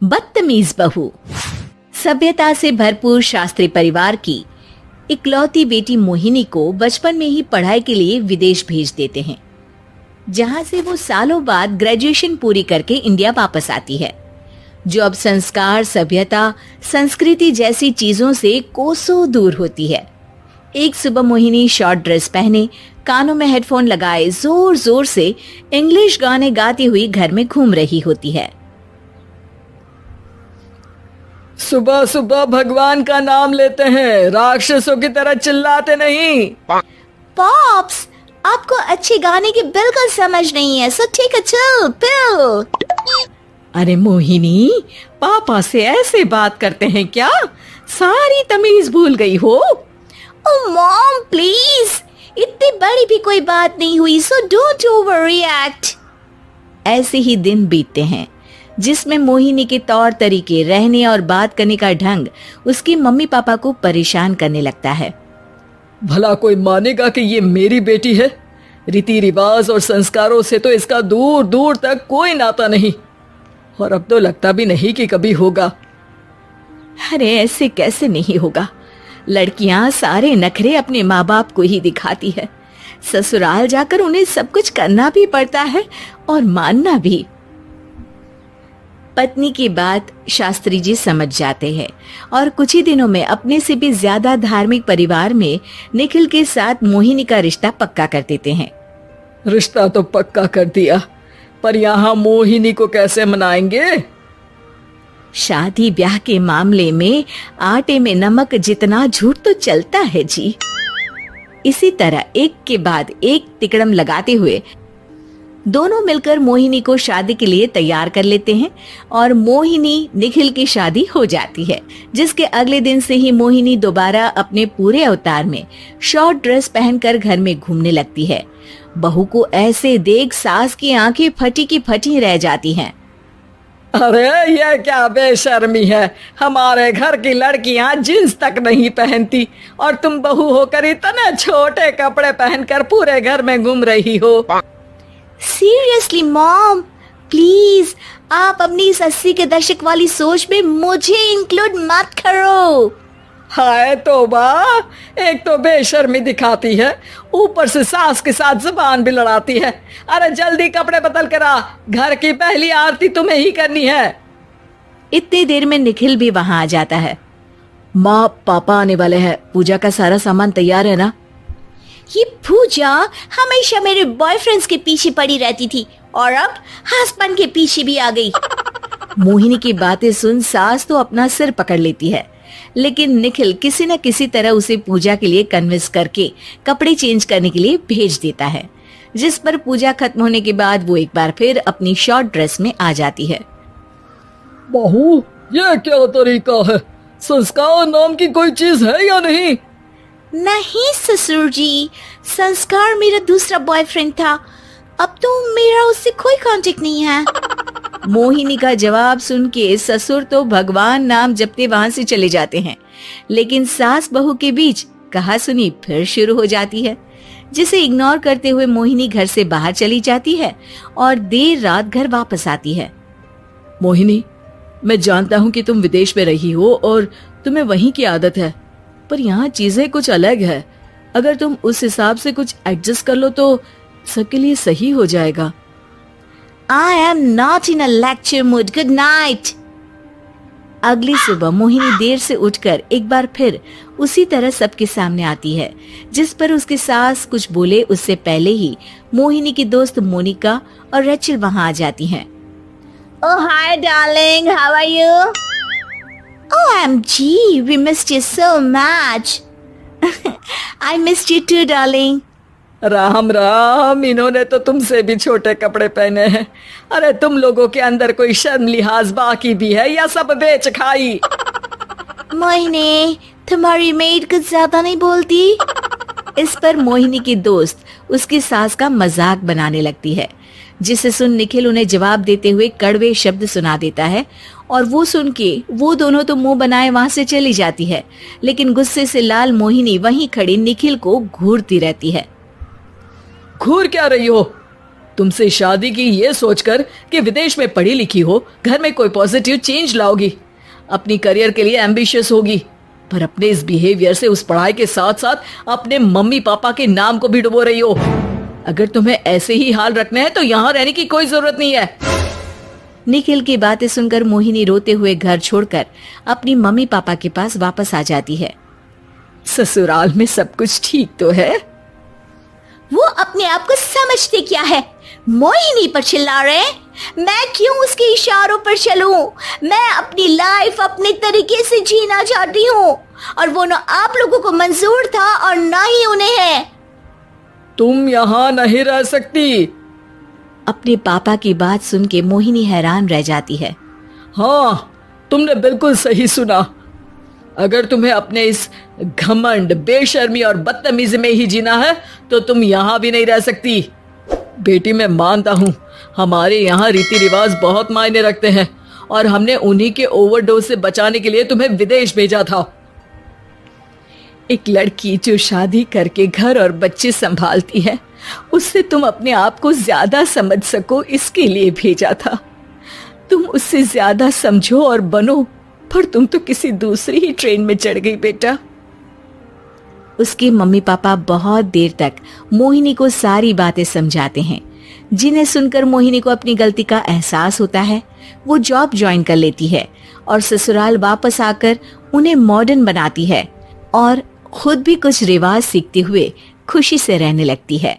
बदतमीज बहू। सभ्यता से भरपूर शास्त्री परिवार की इकलौती बेटी मोहिनी को बचपन में ही पढ़ाई के लिए विदेश भेज देते हैं, जहां से वो सालों बाद ग्रेजुएशन पूरी करके इंडिया वापस आती है, जो अब संस्कार, सभ्यता, संस्कृति जैसी चीजों से कोसों दूर होती है। एक सुबह मोहिनी शॉर्ट ड्रेस पहने, कानों में हेडफोन लगाए जोर जोर से इंग्लिश गाने गाती हुई घर में घूम रही होती है। सुबह सुबह भगवान का नाम लेते हैं, राक्षसों की तरह चिल्लाते नहीं। पॉप्स, आपको अच्छे गाने की बिल्कुल समझ नहीं है, सो ठीक है, चिल पिल। अरे मोहिनी, पापा से ऐसे बात करते हैं क्या? सारी तमीज भूल गई हो। ओह मॉम प्लीज, इतनी बड़ी भी कोई बात नहीं हुई, सो डोंट ओवर रिएक्ट। ऐसे ही दिन बीतते हैं जिसमें मोहिनी के तौर तरीके, रहने और बात करने का ढंग उसकी मम्मी पापा को परेशान करने लगता है। भला कोई मानेगा कि ये मेरी बेटी है? रीति रिवाज और संस्कारों से तो इसका दूर दूर तक कोई नाता नहीं, और अब तो लगता भी नहीं कि कभी होगा। अरे ऐसे कैसे नहीं होगा? लड़कियां सारे नखरे अपने माँ बाप को ही दिखाती है। ससुराल जाकर उन्हें सब कुछ करना भी पड़ता है और मानना भी। पत्नी की बात शास्त्री जी समझ जाते हैं और कुछ ही दिनों में अपने से भी ज्यादा धार्मिक परिवार में निखिल के साथ मोहिनी का रिश्ता पक्का कर देते हैं। रिश्ता तो पक्का कर दिया, पर यहाँ मोहिनी को कैसे मनाएंगे? शादी ब्याह के मामले में आटे में नमक जितना झूठ तो चलता है जी। इसी तरह एक के बाद एक तिकड़म लगाते हुए दोनों मिलकर मोहिनी को शादी के लिए तैयार कर लेते हैं और मोहिनी निखिल की शादी हो जाती है, जिसके अगले दिन से ही मोहिनी दोबारा अपने पूरे अवतार में शॉर्ट ड्रेस पहनकर घर में घूमने लगती है। बहू को ऐसे देख सास की आंखें फटी की फटी रह जाती हैं। अरे ये क्या बेशर्मी है, हमारे घर की लड़कियां जींस तक नहीं पहनती और तुम बहू होकर इतने छोटे कपड़े पहनकर पूरे घर में घूम रही हो। सीरियसली मॉम, प्लीज आप अपनी इस 80 के दशक वाली सोच में मुझे इंक्लूड मत करो। हाय तौबा, एक तो बेशर्मी दिखाती है, ऊपर से सास के साथ जुबान भी लड़ाती है। अरे जल्दी कपड़े बदल कर आ, घर की पहली आरती तुम्हें ही करनी है। इतनी देर में निखिल भी वहां आ जाता है। माँ पापा आने वाले हैं, पूजा का सारा सामान तैयार है ना? ये पूजा हमेशा मेरे बॉयफ्रेंड्स के पीछे पड़ी रहती थी और अब हस्बैंड के पीछे भी आ गई। मोहिनी की बातें सुन सास तो अपना सिर पकड़ लेती है, लेकिन निखिल किसी न किसी तरह उसे पूजा के लिए कन्विंस करके कपड़े चेंज करने के लिए भेज देता है, जिस पर पूजा खत्म होने के बाद वो एक बार फिर अपनी शॉर्ट ड्रेस में आ जाती है। बहू, ये क्या तरीका है? संस्कार नाम की कोई चीज है या नहीं? नहीं ससुर जी, संस्कार मेरा दूसरा बॉयफ्रेंड था, अब तो मेरा उससे कोई कांटेक्ट नहीं है। मोहिनी का जवाब सुन के ससुर तो भगवान नाम जपते वहां से चले जाते हैं, लेकिन सास बहू के बीच कहासुनी फिर शुरू हो जाती है, जिसे इग्नोर करते हुए मोहिनी घर से बाहर चली जाती है और देर रात घर वापस आती है। मोहिनी, मैं जानता हूँ कि तुम विदेश में रही हो और तुम्हें वहीं की आदत है, पर यहाँ चीजें कुछ अलग है। अगर तुम उस हिसाब से कुछ एडजस्ट कर लो तो सबके लिए सही हो जाएगा। I am not in a lecture mood. Good night. अगली सुबह मोहिनी देर से उठकर एक बार फिर उसी तरह सबके सामने आती है, जिस पर उसके सास कुछ बोले उससे पहले ही मोहिनी की दोस्त मोनिका और रेचल वहां आ जाती हैं। Oh hi darling, how are you? OMG, we missed you so much. I missed you too, darling. Ram Ram, इन्होंने तो तुमसे भी छोटे कपड़े पहने हैं। अरे तुम लोगों के अंदर कोई शर्म लिहाज बाकी भी है या सब बेच खाई? मोहिनी, तुम्हारी मेड कुछ ज्यादा नहीं बोलती? इस पर मोहिनी की दोस्त उसकी सास का मजाक बनाने लगती है, जिसे सुन निखिल उन्हें जवाब देते हुए कड़वे शब्द सुना देता है और वो सुन के वो दोनों तो मुंह बनाए वहां से चली जाती है, लेकिन गुस्से से लाल मोहिनी वहीं खड़ी निखिल को घूरती रहती है। घूर क्या रही हो? तुमसे शादी की ये सोचकर कि विदेश में पढ़ी लिखी हो, घर में कोई पॉजिटिव चेंज लाओगी, अपनी करियर के लिए एम्बिशियस होगी, पर अपने इस बिहेवियर से उस पढ़ाई के साथ साथ अपने मम्मी पापा के नाम को भी डुबो रही हो। अगर तुम्हें ऐसे ही हाल रखने हैं तो यहाँ रहने की कोई जरूरत नहीं है। निखिल की बातें सुनकर मोहिनी रोते हुए घर छोड़कर अपनी मम्मी पापा के पास वापस आ जाती है। ससुराल में सब कुछ ठीक तो है? वो अपने आप को समझते क्या है? मोहिनी पर चिल्ला रहे हैं? मैं क्यों उसके इशारों पर चलूं? मैं अपनी लाइफ अपने तरीके से जीना चाहती हूँ और वो ना आप लोगों को मंजूर था और ना ही उन्हें है। तुम यहाँ नहीं रह सकती। अपने पापा की बात सुन के मोहिनी हैरान रह जाती है। हाँ, तुमने बिल्कुल सही सुना। अगर तुम्हें अपने इस घमंड, बेशर्मी और बदतमीजी में ही जीना है तो तुम यहाँ भी नहीं रह सकती। बेटी, मैं मानता हूँ हमारे यहाँ रीति रिवाज बहुत मायने रखते हैं और हमने उन्हीं के ओवरडोज से बचाने के लिए तुम्हें विदेश भेजा था। एक लड़की जो शादी करके घर और बच्चे संभालती है, उससे तुम अपने आप को ज्यादा समझ सको इसके लिए भेजा था। तुम उससे ज्यादा समझो और बनो, पर तुम तो किसी दूसरी ही ट्रेन में चढ़ गई बेटा। उसके मम्मी पापा बहुत देर तक मोहिनी को सारी बातें समझाते हैं, जिन्हें सुनकर मोहिनी को अपनी गलती का एहसास होता है। वो जॉब ज्वाइन कर लेती है और ससुराल वापस आकर उन्हें मॉडर्न बनाती है और खुद भी कुछ रिवाज सीखते हुए खुशी से रहने लगती है।